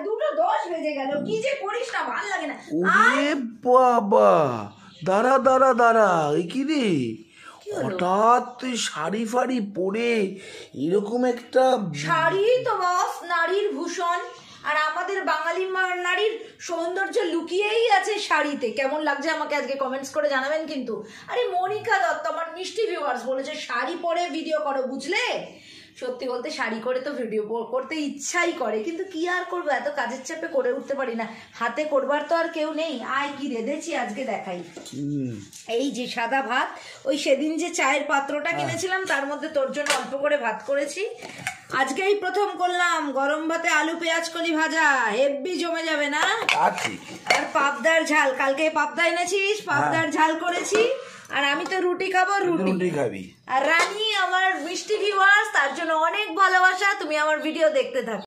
2:10 বেজে গেল, কি যে করিস না, ভালো লাগে না। ওরে বাবা, দাঁড়া দাঁড়া দাঁড়া, এই কি রে হঠাৎ তুই শাড়ি ফাড়ি পরে এরকম একটা? শাড়ি তো বস নারীর ভূষণ, আর আমাদের বাঙালি নারীর সৌন্দর্য লুকিয়েই আছে শাড়িতে। কেমন লাগছে আমাকে আজকে কমেন্টস করে জানাবেন কিন্তু। আরে মনিকা দত্ত আমার মিষ্টি ভিউয়ার্স বলেছে শাড়ি পরে ভিডিও করো, বুঝলে? সত্যি বলতে শাড়ি করে তো ভিডিও করতে ইচ্ছাই করে, কিন্তু কি আর করবো, এত কাজের চাপে করে উঠতে পারি না, হাতে করবার তো আর কেউ নেই। আয় কি রেঁধেছি আজকে দেখাই। এই যে সাদা ভাত, ওই সেদিন যে চায়ের পাত্রটা কিনেছিলাম তার মধ্যে তোর জন্য অল্প করে ভাত করেছি। আজকেই প্রথম করলাম গরম ভাতে আলু পেঁয়াজ কলি ভাজা, হেব্বি জমে যাবে না? আর পাবদার ঝাল, কালকে পাবদা এনেছিস, পাবদার ঝাল করেছি। আর আমি তো রুটি খাবো, রুটি খাবি। আর রানী আমার মিষ্টি ভিউয়ার্স, তার জন্য অনেক ভালোবাসা, তুমি আমার ভিডিও দেখতে থাকো।